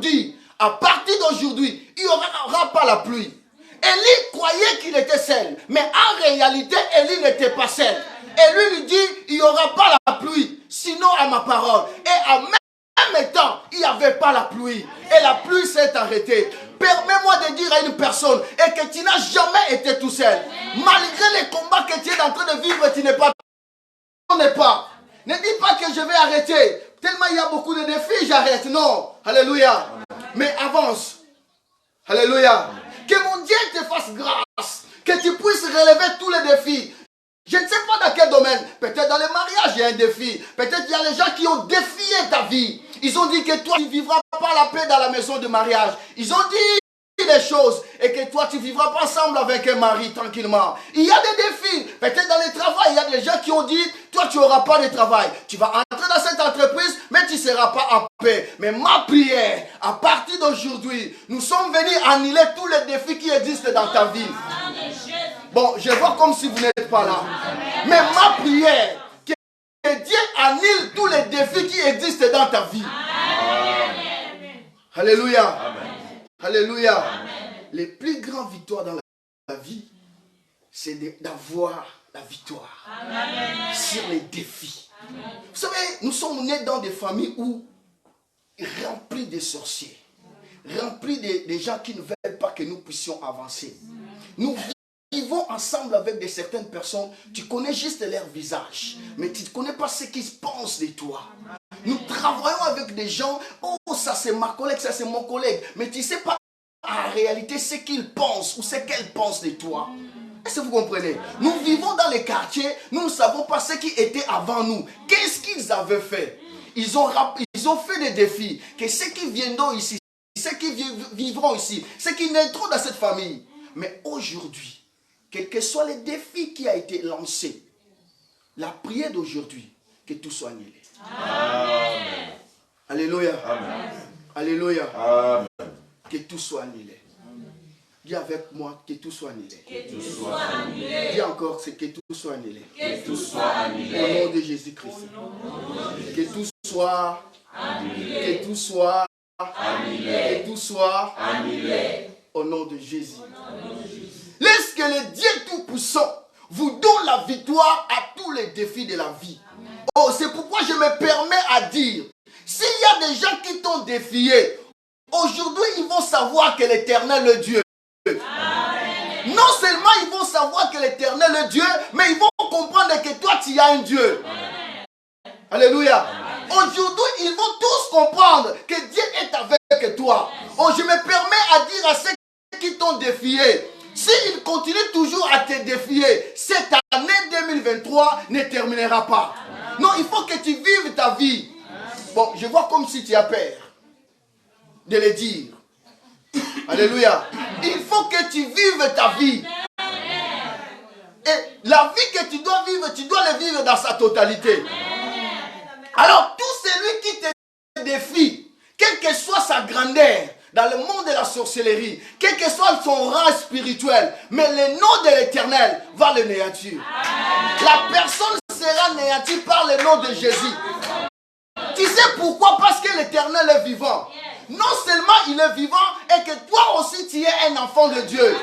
dit, à partir d'aujourd'hui, il n'y aura pas la pluie. Élie croyait qu'il était seul, mais en réalité, Élie n'était pas seul. Et lui dit, il n'y aura pas la pluie, sinon à ma parole. Et en même temps, il n'y avait pas la pluie. Et la pluie s'est arrêtée. Permets-moi de dire à une personne, et que tu n'as jamais été tout seul. Malgré les combats que tu es en train de vivre, tu n'es pas. Ne dis pas que je vais arrêter. Tellement il y a beaucoup de défis, j'arrête. Non. Alléluia. Mais avance. Alléluia. Que mon Dieu te fasse grâce. Que tu puisses relever tous les défis. Je ne sais pas dans quel domaine. Peut-être dans le mariage, il y a un défi. Peut-être il y a les gens qui ont défié ta vie. Ils ont dit que toi, tu ne vivras pas la paix dans la maison de mariage. Ils ont dit des choses et que toi, tu ne vivras pas ensemble avec un mari tranquillement. Il y a des défis. Peut-être dans le travail, il y a des gens qui ont dit, toi, tu n'auras pas de travail. Tu vas entrer dans cette entreprise, mais tu ne seras pas en paix. Mais ma prière, à partir d'aujourd'hui, nous sommes venus annuler tous les défis qui existent dans ta vie. Bon, je vois comme si vous n'êtes pas là. Mais ma prière, que Dieu annule tous les défis qui existent dans ta vie. Alléluia. Amen. Alléluia. Amen. Les plus grandes victoires dans la vie, c'est d'avoir la victoire. Amen. Sur les défis. Amen. Vous savez, nous sommes nés dans des familles où remplies de sorciers, remplies de gens qui ne veulent pas que nous puissions avancer. Nous vivons ensemble avec certaines personnes, tu connais juste leur visage, mais tu ne connais pas ce qu'ils pensent de toi. Nous travaillons avec des gens, oh ça c'est ma collègue, ça c'est mon collègue, mais tu ne sais pas en réalité ce qu'ils pensent ou ce qu'elles pensent de toi. Est-ce que vous comprenez? Nous vivons dans les quartiers, nous ne savons pas ce qui était avant nous. Qu'est-ce qu'ils avaient fait? Ils ont fait des défis, que ceux qui viendront ici, ceux qui vivront ici, ceux qui naîtront dans cette famille. Mais aujourd'hui, quel que soit le défi qui a été lancé, la prière d'aujourd'hui, que tout soit annulé. Amen. Alléluia. Amen. Alléluia. Amen. Que tout soit annulé. Dis avec moi que tout soit annulé. Que tout soit annulé. Dis encore, c'est que tout soit annulé. Que tout soit annulé. Au nom de Jésus-Christ. Que tout soit annulé. Que tout soit annulé. Que tout soit annulé. Au nom de Jésus. Laisse que le Dieu Tout-Puissant vous donne la victoire à tous les défis de la vie. Amen. Oh, c'est pourquoi je me permets à dire, s'il y a des gens qui t'ont défié, aujourd'hui ils vont savoir que l'Éternel est Dieu. Amen. Non seulement ils vont savoir que l'Éternel est Dieu, mais ils vont comprendre que toi tu as un Dieu. Amen. Alléluia. Amen. Aujourd'hui ils vont tous comprendre que Dieu est avec toi. Oh, je me permets à dire à ceux qui t'ont défié, s'ils continuent toujours à te défier, cette année 2023 ne terminera pas. Non, il faut que tu vives ta vie. Bon, je vois comme si tu as peur de le dire. Alléluia. Il faut que tu vives ta vie. Et la vie que tu dois vivre, tu dois la vivre dans sa totalité. Alors, tout celui qui te défie, quelle que soit sa grandeur, dans le monde de la sorcellerie, quel que soit son rang spirituel, mais le nom de l'Éternel va le néantir. La personne sera néantie par le nom de Jésus. Tu sais pourquoi? Parce que l'Éternel est vivant. Non seulement il est vivant, et que toi aussi tu es un enfant de Dieu.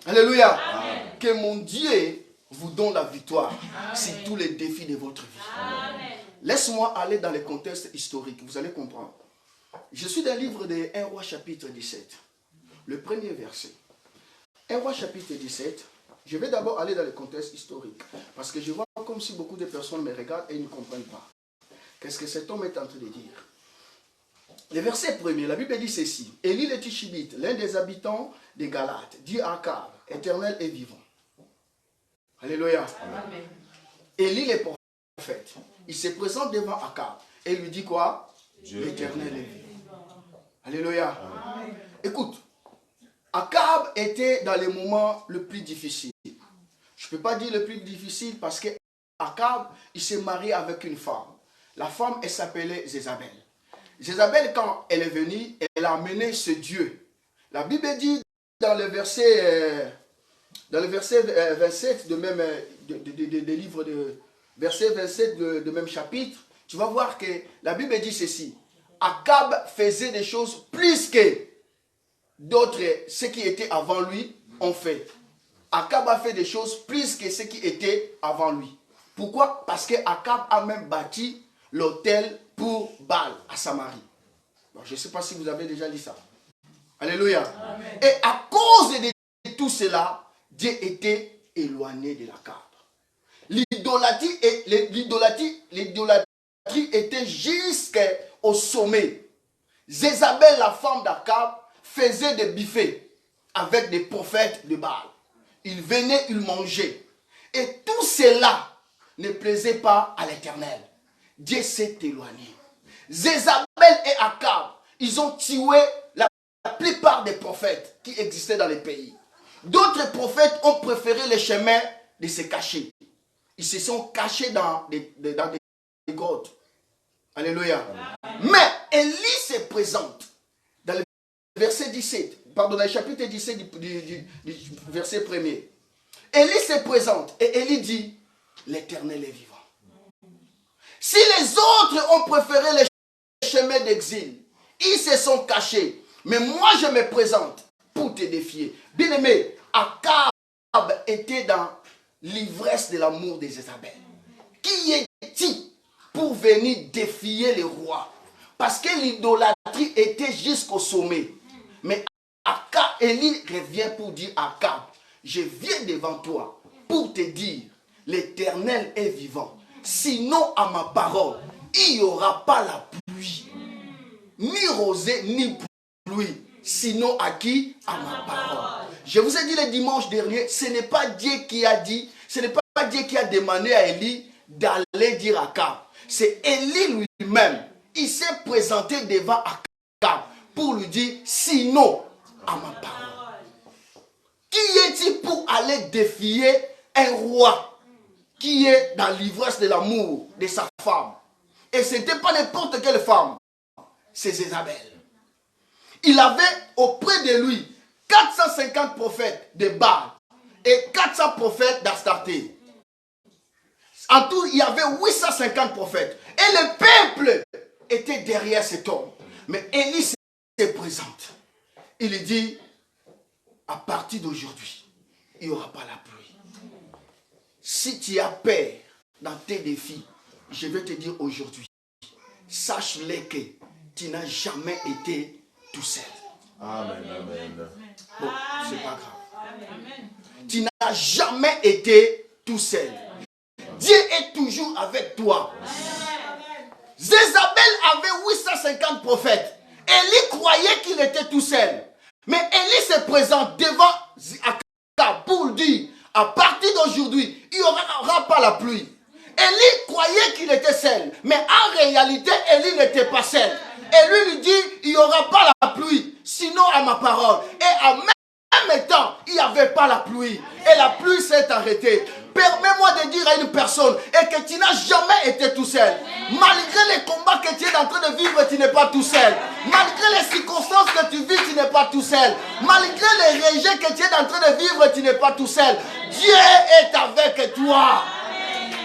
Alléluia. Amen. Que mon Dieu vous donne la victoire sur tous les défis de votre vie. Laisse-moi aller dans le contexte historique, vous allez comprendre. Je suis dans le livre de 1 Roi chapitre 17, le premier verset. 1 Roi chapitre 17, je vais d'abord aller dans le contexte historique, parce que je vois comme si beaucoup de personnes me regardent et ne comprennent pas. Qu'est-ce que cet homme est en train de dire? Le verset premier, la Bible dit ceci. Élie le Tishbite, l'un des habitants des Galates, dit à Akab, Éternel est vivant. Alléluia. Amen. Élie le prophète, il se présente devant Akab et lui dit quoi? L'Éternel est vivant. Alléluia. Amen. Écoute, Akab était dans les moments le plus difficiles. Je ne peux pas dire le plus difficile parce que Akab, il s'est marié avec une femme. La femme, elle s'appelait Jézabel. Jézabel, quand elle est venue, elle a amené ce Dieu. La Bible dit dans le verset 27 de même de livre de verset 27 de même chapitre, tu vas voir que la Bible dit ceci. Akab faisait des choses plus que d'autres, ceux qui étaient avant lui, ont fait. Akab a fait des choses plus que ceux qui étaient avant lui. Pourquoi? Parce que Akab a même bâti l'autel pour Baal à Samarie. Bon, je ne sais pas si vous avez déjà lu ça. Alléluia. Amen. Et à cause de tout cela, Dieu était éloigné de l'Akab. L'idolâtrie était jusqu'au sommet. Jézabel, la femme d'Akab, faisait des buffets avec des prophètes de Baal. Ils venaient, ils mangeaient. Et tout cela ne plaisait pas à l'Éternel. Dieu s'est éloigné. Jézabel et Akab, ils ont tué la plupart des prophètes qui existaient dans les pays. D'autres prophètes ont préféré le chemin de se cacher. Ils se sont cachés dans des grottes. Alléluia. Mais Élie se présente dans le verset 17, pardon, dans le chapitre 17 du verset 1er. Élie se présente et Élie dit, l'Éternel est vivant. Si les autres ont préféré les chemins d'exil, ils se sont cachés. Mais moi je me présente pour te défier. Bien aimé, Akab était dans l'ivresse de l'amour de Jézabel. Qui est-il pour venir défier les rois? Parce que l'idolâtrie était jusqu'au sommet. Mais Akab, Élie revient pour dire à Akab, je viens devant toi pour te dire, l'Éternel est vivant. Sinon à ma parole, il n'y aura pas la pluie. Ni rosée, ni pluie. Sinon à qui? À ma parole. Je vous ai dit le dimanche dernier, ce n'est pas Dieu qui a dit, ce n'est pas Dieu qui a demandé à Élie d'aller dire à Akab. C'est Élie lui-même. Il s'est présenté devant Akab pour lui dire, sinon à ma parole. Qui est-il pour aller défier un roi qui est dans l'ivresse de l'amour de sa femme? Et ce n'était pas n'importe quelle femme, c'est Jézabel. Il avait auprès de lui 450 prophètes de Baal et 400 prophètes d'Astarté. En tout, il y avait 850 prophètes. Et le peuple était derrière cet homme. Mais Élie se présente. Il lui dit, à partir d'aujourd'hui, il n'y aura pas la pluie. Si tu as peur dans tes défis, je vais te dire aujourd'hui, sache-le que tu n'as jamais été tout seul. Amen, amen. Bon, c'est pas grave. Amen. Tu n'as jamais été tout seul. Dieu est toujours avec toi. Amen. Jézabel avait 850 prophètes. Élie croyait qu'il était tout seul. Mais Élie se présente devant Akab pour dire, à partir d'aujourd'hui, il n'y aura pas la pluie. Élie croyait qu'il était seul. Mais en réalité, Élie n'était pas seul. Et lui dit, il n'y aura pas la pluie, sinon à ma parole. Et en même temps, il n'y avait pas la pluie. Et la pluie s'est arrêtée. Permets-moi de dire à une personne, et que tu n'as jamais été tout seul. Malgré les combats que tu es en train de vivre, tu n'es pas tout seul. Malgré les circonstances que tu vis, tu n'es pas tout seul. Malgré les rejets que tu es en train de vivre, tu n'es pas tout seul. Dieu est avec toi.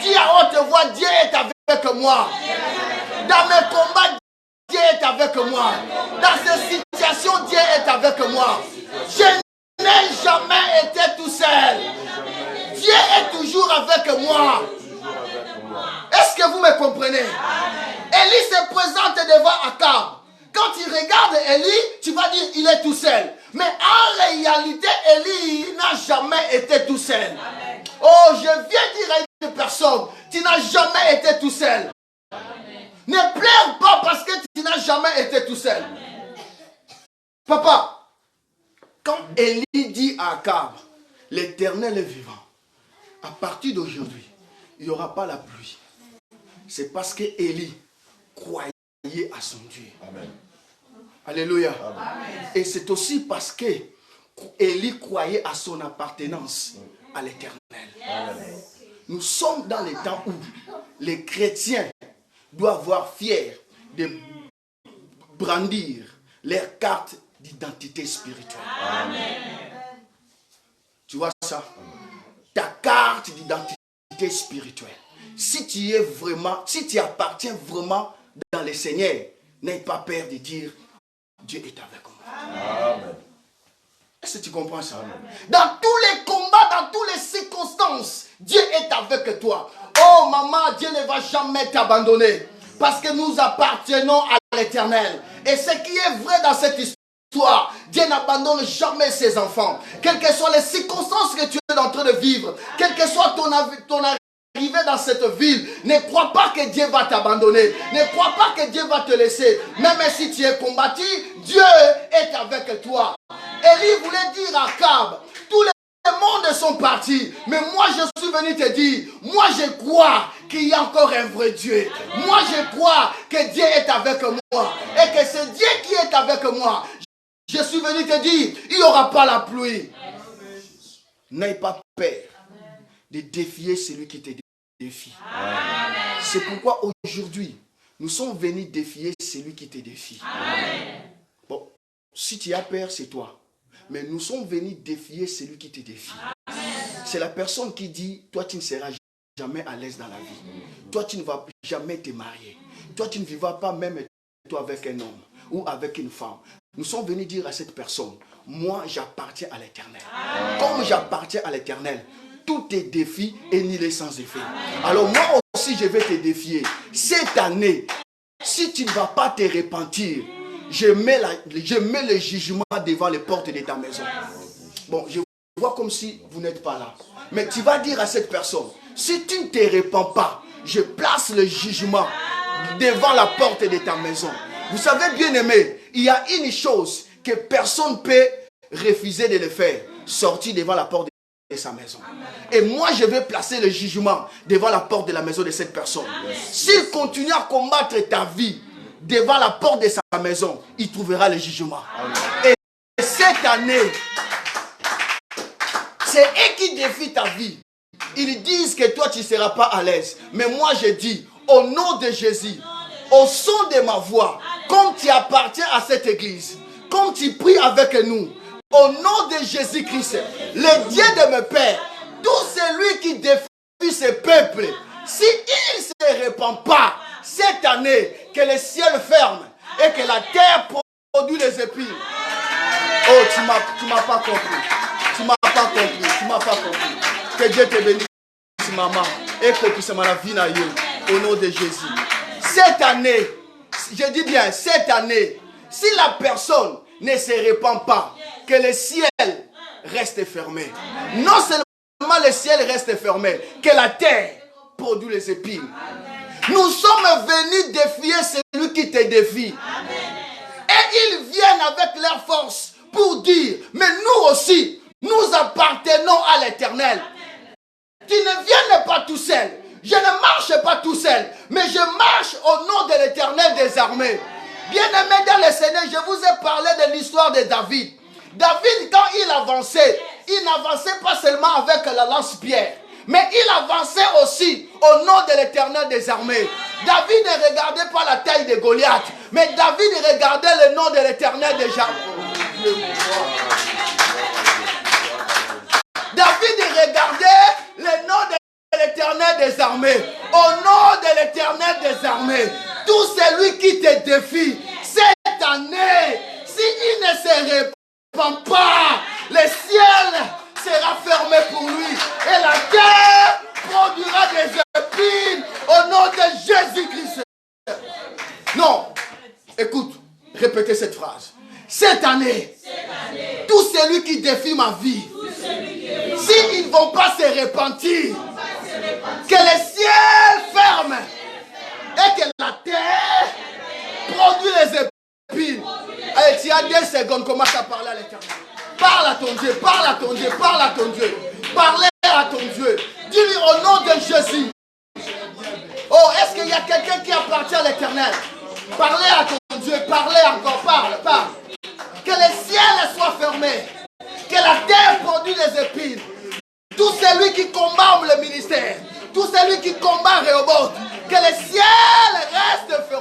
Dis à haute voix, Dieu est avec moi. Dans mes combats, Dieu est avec moi. Dans ces situations, Dieu est avec moi. Je n'ai jamais été tout seul. Dieu est toujours avec moi. Est-ce que vous me comprenez? Élie se présente devant Akab. Quand tu regardes Élie, tu vas dire il est tout seul. Mais en réalité, Élie n'a jamais été tout seul. Oh, je viens dire à une personne, tu n'as jamais été tout seul. Ne pleure pas parce que tu n'as jamais été tout seul. Papa, quand Élie dit à Akab, l'Éternel est vivant, à partir d'aujourd'hui, il n'y aura pas la pluie. C'est parce que Élie croyait à son Dieu. Amen. Alléluia. Amen. Et c'est aussi parce que Élie croyait à son appartenance à l'Éternel. Nous sommes dans les temps où les chrétiens doivent avoir fier de brandir leur carte d'identité spirituelle. Amen. Tu vois ça? Ta carte d'identité spirituelle. Si tu es vraiment, si tu appartiens vraiment dans le Seigneur, n'aie pas peur de dire, Dieu est avec moi. Amen. Est-ce que tu comprends ça? Dans tous les combats, dans toutes les circonstances, Dieu est avec toi. Oh maman, Dieu ne va jamais t'abandonner. Parce que nous appartenons à l'Éternel. Et ce qui est vrai dans cette histoire, Dieu n'abandonne jamais ses enfants. Quelles que soient les circonstances que tu es en train de vivre, quelle que soit ton arrivée dans cette ville, ne crois pas que Dieu va t'abandonner. Ne crois pas que Dieu va te laisser. Même si tu es combattu, Dieu est avec toi. Élie voulait dire à Akab, tous les mondes sont partis, mais moi je suis venu te dire, moi je crois qu'il y a encore un vrai Dieu. Moi je crois que Dieu est avec moi et que c'est Dieu qui est avec moi. Je suis venu te dire, il n'y aura pas la pluie. N'aie pas peur de défier celui qui te défie. C'est pourquoi aujourd'hui, nous sommes venus défier celui qui te défie. Bon, si tu as peur, c'est toi. Mais nous sommes venus défier celui qui te défie. C'est la personne qui dit, toi tu ne seras jamais à l'aise dans la vie. Toi tu ne vas jamais te marier. Toi tu ne vivras pas même toi avec un homme ou avec une femme. Nous sommes venus dire à cette personne, moi j'appartiens à l'Éternel. Comme j'appartiens à l'Éternel, tous tes défis est nul et sans effet. Alors moi aussi je vais te défier. Cette année, si tu ne vas pas te repentir, je mets le jugement devant les portes de ta maison. Bon, je vois comme si vous n'êtes pas là. Mais tu vas dire à cette personne, si tu ne te repens pas, je place le jugement devant la porte de ta maison. Vous savez, bien aimé, il y a une chose que personne ne peut refuser de le faire. Sortir devant la porte de sa maison. Et moi, je vais placer le jugement devant la porte de la maison de cette personne. S'il continue à combattre ta vie, devant la porte de sa maison, il trouvera le jugement. Et cette année, c'est eux qui défient ta vie. Ils disent que toi, tu ne seras pas à l'aise. Mais moi, je dis, au nom de Jésus, au son de ma voix, comme tu appartiens à cette église, comme tu pries avec nous, au nom de Jésus-Christ, le Dieu de mes pères, tout celui qui défie ce peuple, s'il ne se répand pas, cette année, que le ciel ferme et que la terre produit les épines. Oh, tu m'as pas compris. Tu m'as pas compris. Tu m'as pas compris. Que Dieu te bénisse, maman. Et que tu sois la vie au nom de Jésus. Cette année, je dis bien, cette année, si la personne ne se répand pas, que le ciel reste fermé. Non seulement le ciel reste fermé, que la terre produit les épines. Nous sommes venus défier celui qui te défie. Et ils viennent avec leur force pour dire, mais nous aussi, nous appartenons à l'Éternel. Tu ne viens pas tout seul. Je ne marche pas tout seul, mais je marche au nom de l'Éternel des armées. Bien-aimés dans le Seigneur, je vous ai parlé de l'histoire de David. David, quand il avançait, il n'avançait pas seulement avec la lance-pierre, mais il avançait aussi au nom de l'Éternel des armées. David ne regardait pas la taille de Goliath, mais David regardait le nom de l'Éternel des armées. David regardait le nom de l'Éternel des armées. Au nom de l'Éternel des armées, tout celui qui te défie cette année, s'il ne se répand pas, le ciel sera fermé pour lui et la terre produira des épines au nom de Jésus-Christ. Non, écoute, répétez cette phrase. Cette année, tout celui qui défie ma vie, s'ils ne vont pas se repentir, que le ciel ferme et que la terre produit les épines. Allez, tu as 2 secondes, commence à parler à l'Éternel. Parle à ton Dieu, parle à ton Dieu, parle à ton Dieu. Parlez à ton Dieu. Dis-lui au nom de Jésus. Oh, est-ce qu'il y a quelqu'un qui appartient à l'Éternel? Parlez à ton Dieu, parlez encore, parle. Que le ciel soit fermé. Que la terre produise les épines. Tout celui qui combat le ministère, tout celui qui combat Rehoboth, que le ciel reste fermé.